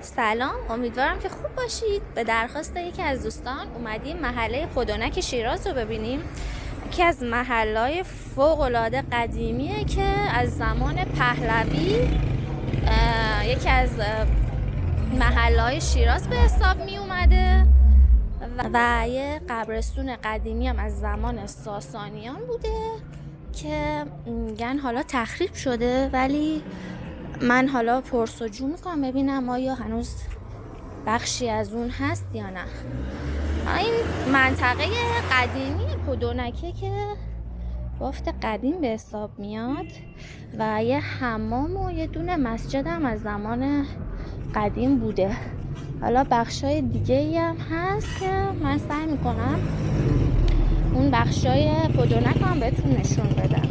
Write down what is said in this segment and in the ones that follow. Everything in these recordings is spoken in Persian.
سلام، امیدوارم که خوب باشید. به درخواست یکی از دوستان اومدیم محله پدونک شیراز رو ببینیم. یکی از محلهای فوق‌العاده قدیمیه که از زمان پهلوی یکی از محلهای شیراز به حساب می اومده و یه قبرستون قدیمی هم از زمان ساسانیان بوده که میگن حالا تخریب شده، ولی من حالا پرسجو میکنم ببینم آیا هنوز بخشی از اون هست یا نه. این منطقه قدیمی پدونکه که بافت قدیم به حساب میاد و یه حمام و یه دونه مسجد هم از زمان قدیم بوده. حالا بخشای دیگه ای هم هست که من سعی میکنم اون بخشای پدونک هم بهتون نشون بدم.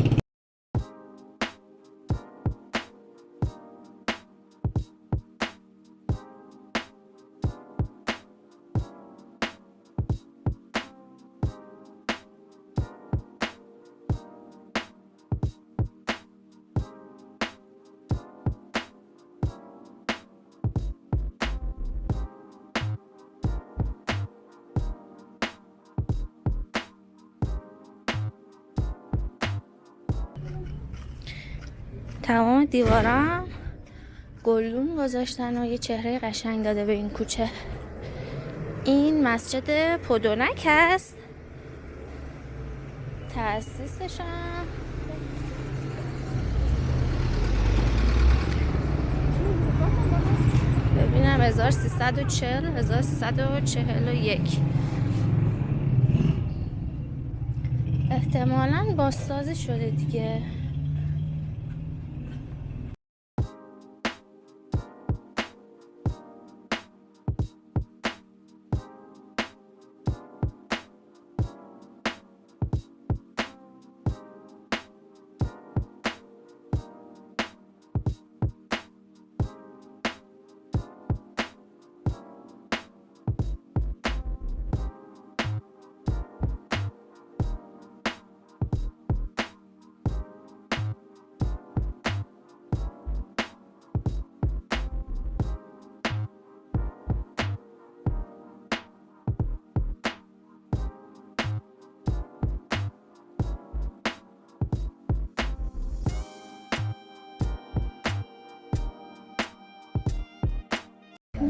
تمام دیوارا گلدون گذاشتن و یه چهره قشنگ داده به این کوچه. این مسجد پدونک هست. تأسیسش هم ببینم 1341 احتمالاً بازسازی شده دیگه.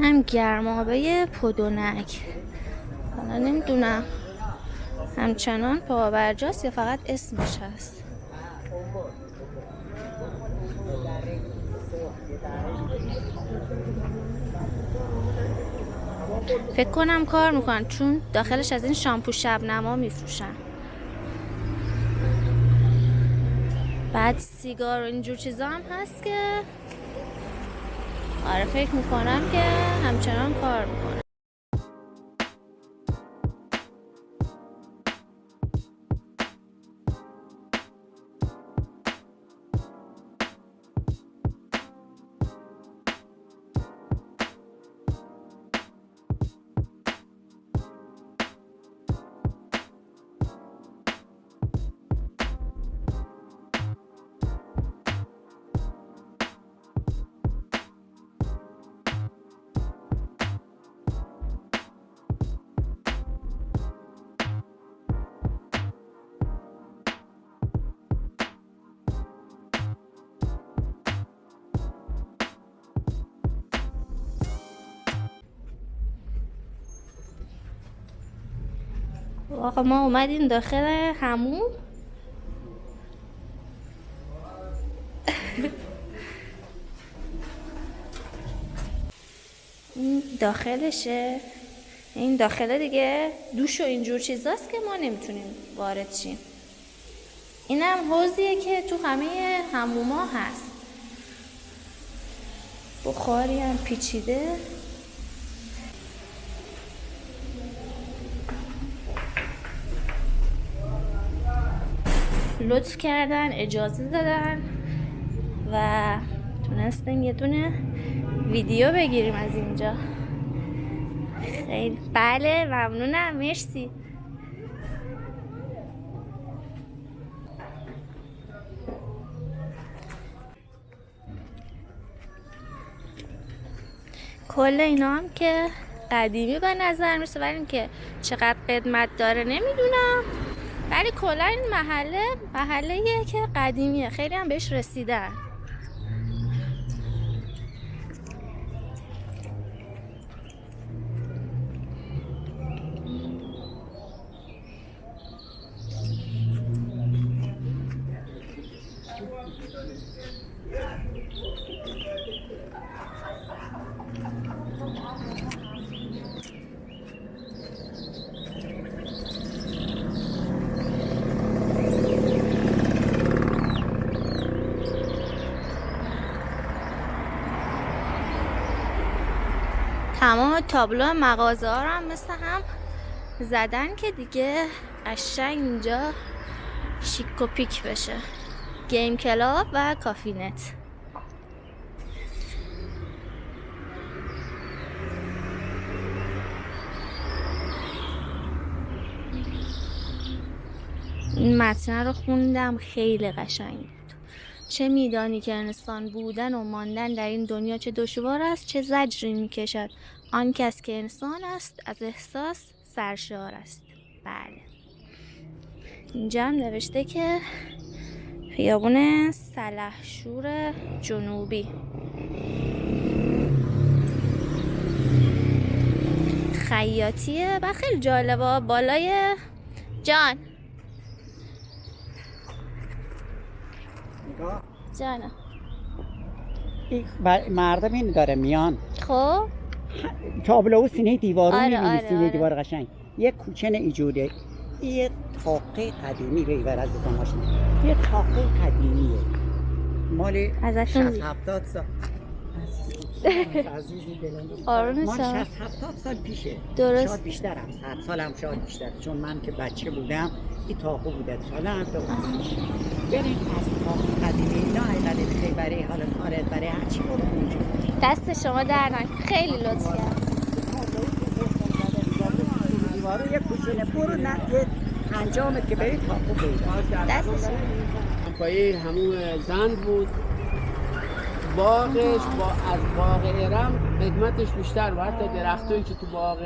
هم گرمابه پدونک، حالا نمیدونم همچنان پابرجاست یا فقط اسمش هست. فکر کنم کار میکنن چون داخلش از این شامپو شبنما میفروشن. بعد سیگار و اینجور چیزا هم هست که آره فکر میکنم که همچنان کار میکنه. آقا ما اومدیم داخل حموم. این داخلشه. این داخله دیگه دوش و اینجور چیزاست که ما نمیتونیم وارد شیم. اینم حوضیه که تو همه حموما هست. بخاری هم پیچیده. لطف کردن اجازه دادن و تونستیم یه دونه ویدیو بگیریم از اینجا. خیلی بله ممنونم، مرسی. کل اینا هم که قدیمی به نظر میرسه، ولی اینکه چقدر قدمت داره نمیدونم. ولی کلا این محله‌ایه که قدیمیه، خیلی هم بهش رسیدن. تمام تابلو مغازه ها رو هم مثل هم زدن که دیگه قشنگ اینجا شیک و پیک بشه. گیم کلاب و کافی نت. این متن رو خوندم، خیلی قشنگ بود. چه میدانی که انسان بودن و ماندن در این دنیا چه دشوار است، چه زجری میکشد آن کس که انسان است، از احساس سرشار است. بله، اینجا هم نوشته که خیابون سلحشور جنوبی. خیاطیه و خیلی جالبه. بالای جان جانا مردم این داره میان. خب تابلو و سینه دیوارو آره، می‌بینی، آره، سینه آره. دیوار قشنگ. یه کوچه ایجوده، یه تاقه قدیمی رو ایور از ماشین، یه تاقه قدیمیه مال ازشون 60-70 سال. عزیزی دلم، آرون مال شما 60-70 سال پیشه. درست. شاید بیشترم، 100 سالم شاید بیشتر، چون من که بچه بودم این تاقه بوده. حالا هم تو بریم از تاقه قدیمی اینا حیقده بخی برای حالا کارت، برای هرچی برو اونجا. دست شما در نکنه، خیلی لطف کرد. دیوارو یه کوچونه برو نه یه انجامت که برید تاقو پیدا. دست شما پایه همون زند بود. باغش از باغ ارم قدمتش بیشتر بود. حتی درختایی که تو باغ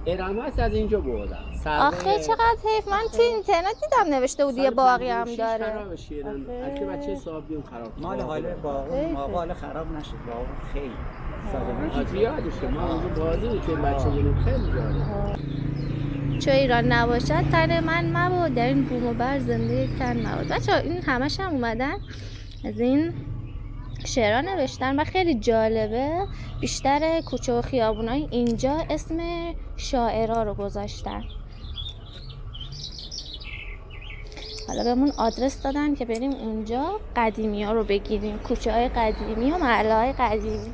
ارم هست از اینجا بردن. آخه چقدر حیف. من تو اینترنت دیدم نوشته بود یه باقی هم داره. خرابش کردن. از که بچه صاحبیون خراب کرد. مال حال باغ حال خراب نشد. باغ خیلی ساده یادشه ما اونجا بازی که بچه بودیم خیلی جالب. چو ایران نباشد تن من مباد، در این بوم و بر زنده یک تن مباد. بچه‌ها این همش هم اومدن از این شعرها نوشتن و خیلی جالبه. بیشتر کوچه و خیابونای اینجا اسم شاعرها رو گذاشتن. حالا بهمون آدرس دادن که بریم اونجا قدیمی ها رو بگیریم، کوچه های قدیمی و محله های قدیمی.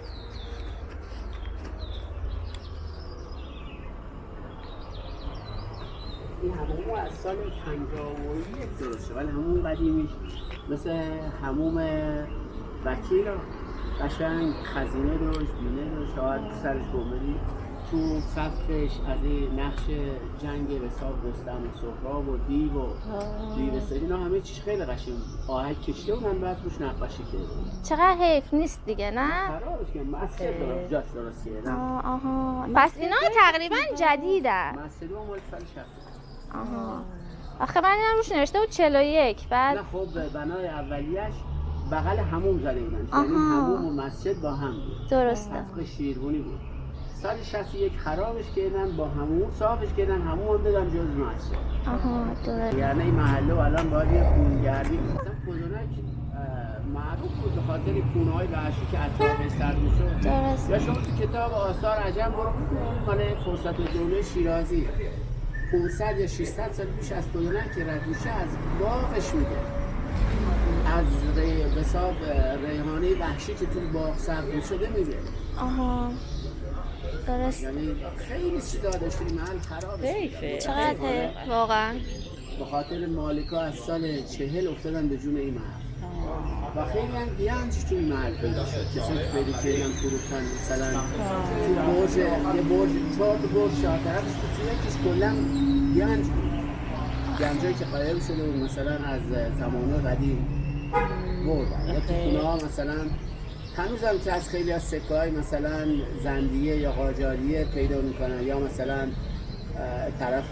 این هموم از سال 51 درسته، ولی هموم قدیمیش مثل هموم وکیل قشنگ خزینه داشت، بینه داشت، شاید سرش گمری تو سقفش از این نقش جنگ حساب رستم و سهراب و دیو و دیو اینا همه چیز خیلی قشنگ آهک کشیده بودن، بعد روش نقاشی کرده. چقدر حیف نیست دیگه، نه؟ خرابش که مسجد درست جاش درست کردن. آها، پس اینا تقریبا جدیدن. مسجد هم مال سال 60. آها. آخه من اینم روش نوشته بود 41. بعد نه خب بنای اولیش بغل هموم زده بودن، یعنی هموم و مسجد با هم بود. درسته. طبق شیروانی بود. سال 61 خرابش کردن، با هموم صافش کردن، هموم هم دادن جز مسجد. آها درسته. یعنی این محله الان باید یه خونگردی مثلا کدونک معروف بود به خاطر خونه‌های وحشی که اطرافش سر می‌شد. درسته. یا شما تو کتاب آثار عجم برو مال فرصت دوله شیرازی 500 یا 600 سال پیش از کدونک که رد میشه از باغش میگه، از حساب ریحانه وحشی که تو باغ سبز شده میگه. آها درست. یعنی خیلی چیزا داشت این محل خرابه. چقدر حیف واقعا. به خاطر مالکا از سال 40 افتادن به جون این محل و خیلی هم گنج تو این محل پیدا شد. کسی که پیدا کردن فروختن مثلا تو برج یه برج 4 تا برج چهار طرفش تو یکیش کلا گنج بود. گنجایی که قایم شده بود مثلا از زمان قدیم بردن. یا تو خونه ها مثلا هنوز هم که از خیلی از سکه های مثلا زندیه یا قاجاریه پیدا میکنن، یا مثلا طرف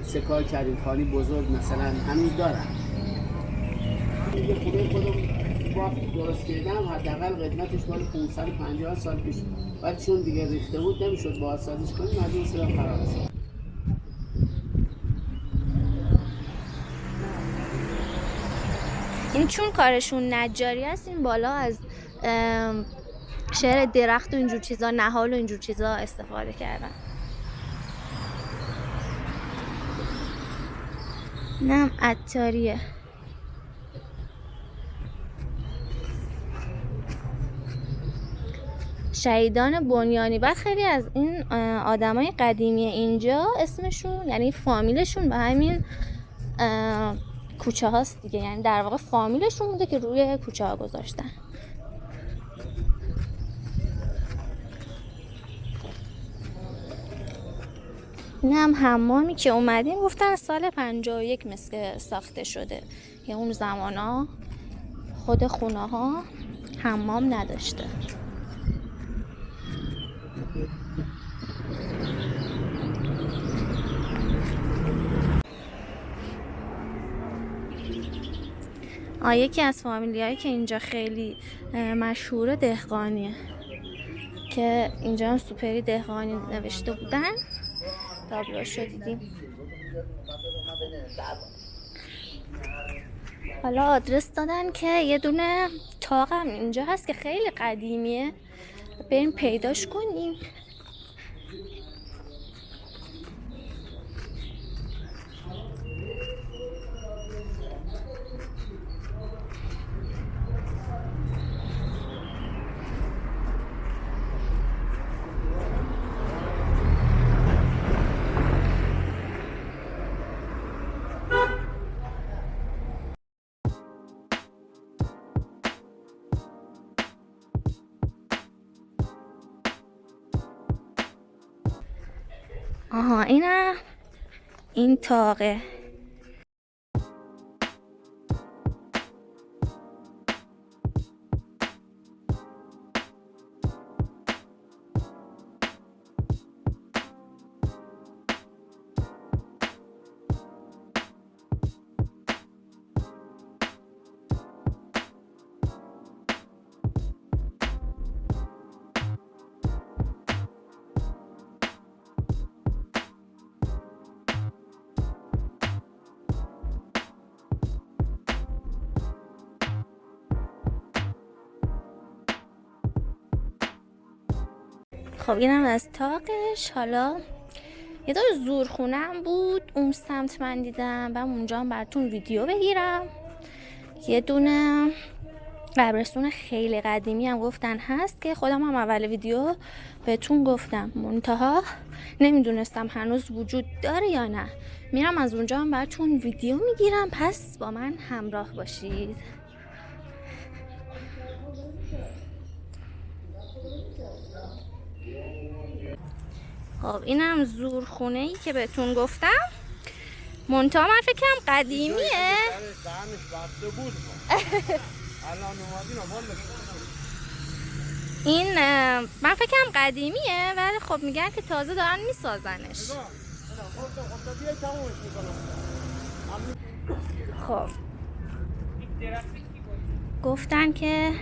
سکه های کریم خانی بزرگ مثلا هنوز دارن. یه خونه خودم وقتی درست کردم حداقل قدمتش مال 550 سال پیش، ولی چون دیگه ریخته بود نمیشد بازسازیش کنیم، مجبور شدم خراب شد. این چون کارشون نجاری است، این بالا از شعر درخت و اینجور چیزا، نهال و اینجور چیزا استفاده کردن. اینم عطاریه. شهیدان بنیانی. بعد خیلی از این آدمای قدیمی اینجا اسمشون یعنی فامیلشون به همین کوچه هاست دیگه، یعنی در واقع فامیلشون بوده که روی کوچه ها گذاشتن. این هم حمامی که اومدیم گفتن سال 51 مثل ساخته شده، که اون زمان ها خود خونه ها حمام نداشته. یکی از فامیلیایی که اینجا خیلی مشهوره دهقانیه، که اینجا هم سوپری دهقانی نوشته بودن، تابلوشو دیدیم. حالا آدرس دادن که یه دونه تاق هم اینجا هست که خیلی قدیمیه، بریم پیداش کنیم. آها اینم این تاقه. خب اینم از تاقش. حالا یه دور زورخونه هم بود اون سمت من دیدم و اونجا هم براتون ویدیو بگیرم. یه دونه قبرستون خیلی قدیمی هم گفتن هست که خودم هم اول ویدیو بهتون گفتم، منتها نمیدونستم هنوز وجود داره یا نه. میرم از اونجا هم براتون ویدیو میگیرم، پس با من همراه باشید. خب اینم زورخونه‌ای که بهتون گفتم، منتها من فکرم قدیمیه. این من فکرم قدیمیه، ولی خب میگن که تازه دارن میسازنش. خب گفتن که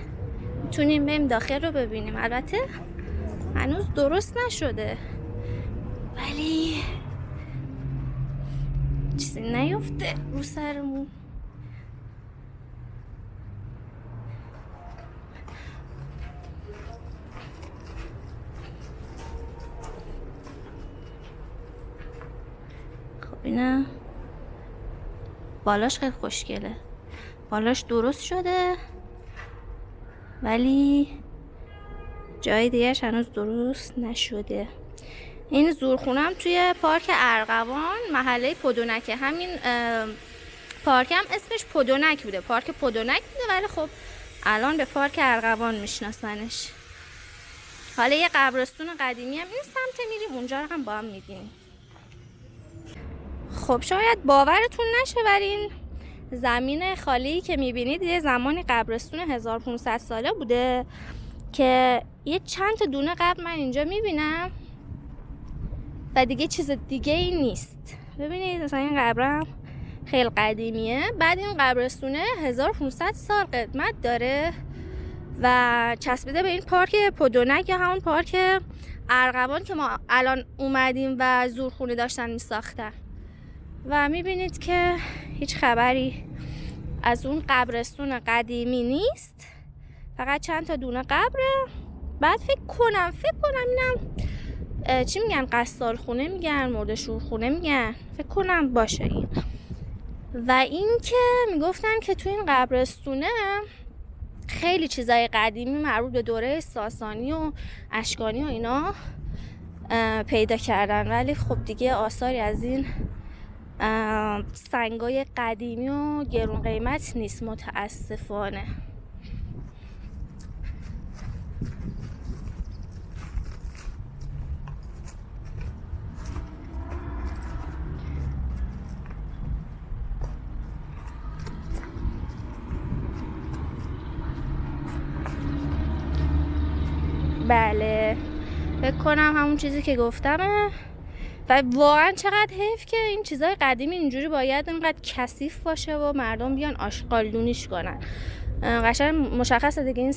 میتونیم بریم داخل رو ببینیم. البته هنوز درست نشده، ولی چیزی نیفته رو سرمون. خب اینه بالاش خیلی خوشگله، بالاش درست شده ولی جای دیگهش هنوز درست نشده. این زورخونم توی پارک ارغوان محله پدونک. همین پارک هم اسمش پدونک بوده، پارک پدونک بوده، ولی خب الان به پارک ارغوان میشناسنش. حالا یه قبرستون قدیمی هم این سمت میریم، اونجا رو هم با هم میبینیم. خب شاید باورتون نشه ولی این زمین خالی که میبینید یه زمانی قبرستون 1500 ساله بوده که یه چند تا دونه قبر من اینجا میبینم و دیگه چیز دیگه ای نیست. ببینید مثلا این قبرم خیلی قدیمیه. بعد این قبرستونه 1500 سال قدمت داره و چسبیده به این پارک پودونک یا همون پارک ارغوان که ما الان اومدیم و زورخونه داشتن میساختن. و میبینید که هیچ خبری از اون قبرستون قدیمی نیست، فقط چند تا دونه قبره. بعد فکر کنم اینم چی میگن، قصال خونه میگن، مرده شورخونه میگن، فکر کنم باشه این. و این که میگفتن که تو این قبرستونه خیلی چیزای قدیمی مربوط به دوره ساسانی و اشکانی و اینا پیدا کردن، ولی خب دیگه آثاری از این سنگای قدیمی و گرون قیمت نیست متاسفانه. بله فکر کنم همون چیزی که گفتمه. و واقعا چقدر حیف که این چیزای قدیمی اینجوری باید اینقدر کثیف باشه و مردم بیان آشغالدونیش کنن. قشنگ مشخصه دیگه این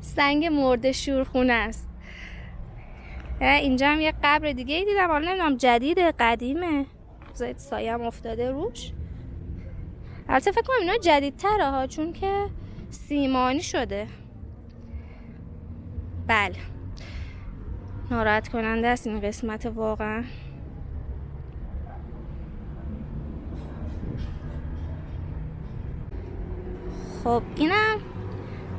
سنگ مرده شورخونه است. اینجا هم یه قبر دیگه ای دیدم، حالا نمیدونم جدیده قدیمه، زاید سایه هم افتاده روش. البته فکر کنم اینا جدیدتره ها، چون که سیمانی شده. بله ناراحت کننده است این قسمت واقعا. خب اینم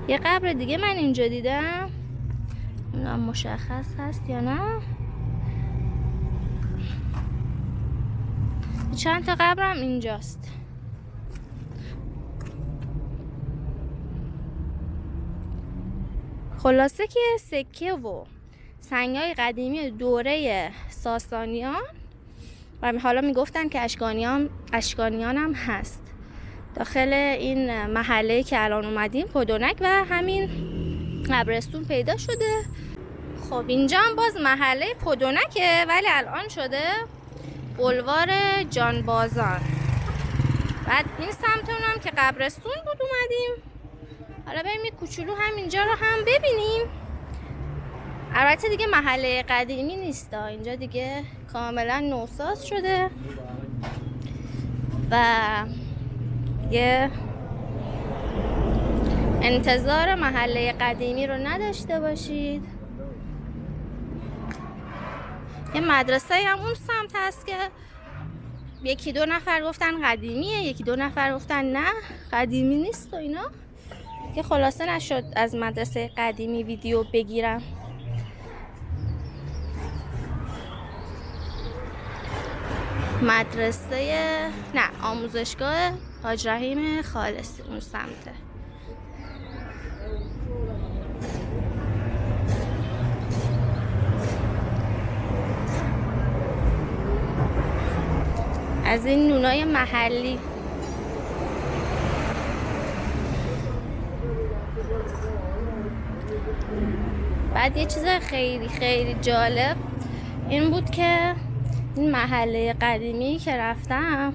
یه قبر دیگه من اینجا دیدم، اینم مشخص هست یا نه. چند تا قبرم اینجاست. خلاصه که سکه و سنگ‌های قدیمی دوره ساسانیان و حالا میگفتن که اشکانیان هم هست داخل این محله که الان اومدیم پودونک و همین قبرستون پیدا شده. خب اینجا هم باز محله پودونکه ولی الان شده بولوار جانبازان. بعد این سمتون هم که قبرستون بود اومدیم. حالا بریم یک کوچولو هم اینجا رو هم ببینیم. البته دیگه محله قدیمی نیست، اینجا دیگه کاملا نوساز شده و یه انتظار محله قدیمی رو نداشته باشید. یه مدرسه هم اون سمت هست که یکی دو نفر گفتن قدیمیه، یکی دو نفر گفتن نه قدیمی نیست و اینا، که خلاصه نشد از مدرسه قدیمی ویدیو بگیرم. مدرسه نه آموزشگاه حاج رحیم خالصی اون سمته. از این نونای محلی. بعد یه چیز خیلی خیلی جالب این بود که این محله قدیمی که رفتم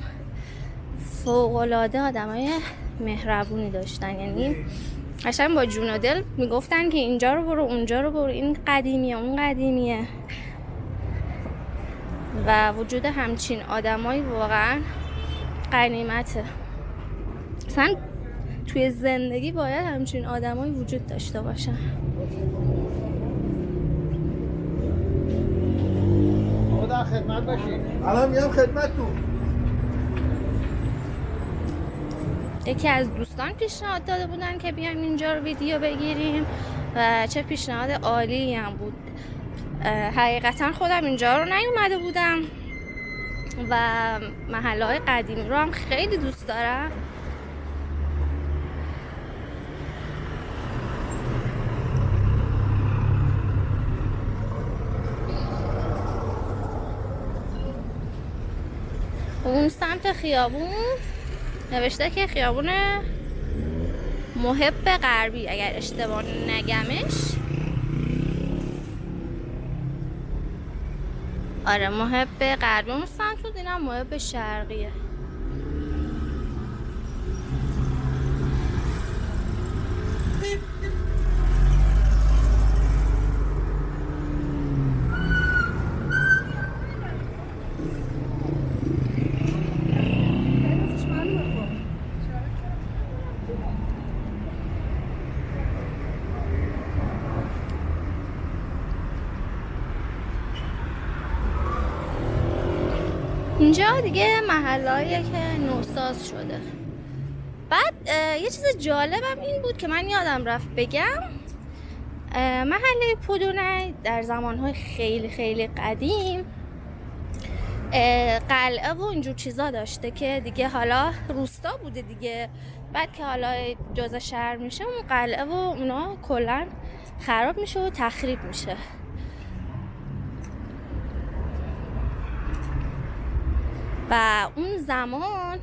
فوق‌العاده آدمای مهربونی داشتن، یعنی قشنگ با جون و دل میگفتن که اینجا رو برو اونجا رو برو، این قدیمیه اون قدیمیه. و وجود همچین آدمایی واقعا غنیمته. اصلا توی زندگی باید همچین آدمایی وجود داشته باشن. در خدمت باشید. الان میام خدمتتون. یکی از دوستان پیشنهاد داده بودن که بیایم اینجا رو ویدیو بگیریم و چه پیشنهاد عالی هم بود. حقیقتا خودم اینجا رو نیومده بودم و محله‌های قدیمی رو هم خیلی دوست دارم. اون سمت خیابون نوشته که خیابون محب غربی اگر اشتباه نگمش. آره محب غربی اون سمت بود، اینم محب شرقیه. اینجا دیگه محلهاییه که نوساز شده. بعد یه چیز جالبم این بود که من یادم رفت بگم، محله پدونه در زمانهای خیلی خیلی قدیم قلعه و اینجور چیزا داشته که دیگه حالا روستا بوده دیگه، بعد که حالا جزء شهر میشه اون قلعه و اونا کلا خراب میشه و تخریب میشه. و اون زمان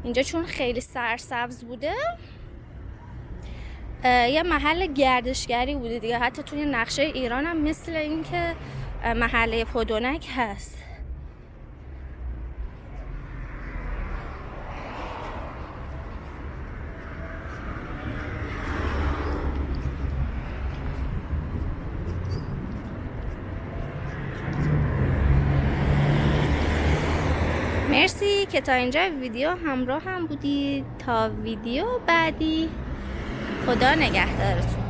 اینجا چون خیلی سرسبز بوده یه محل گردشگری بوده دیگه، حتی توی نقشه ایران هم مثل این که محله پدونک هست. مرسی که تا اینجا ویدیو همراه هم بودید. تا ویدیو بعدی، خدا نگهدارتون.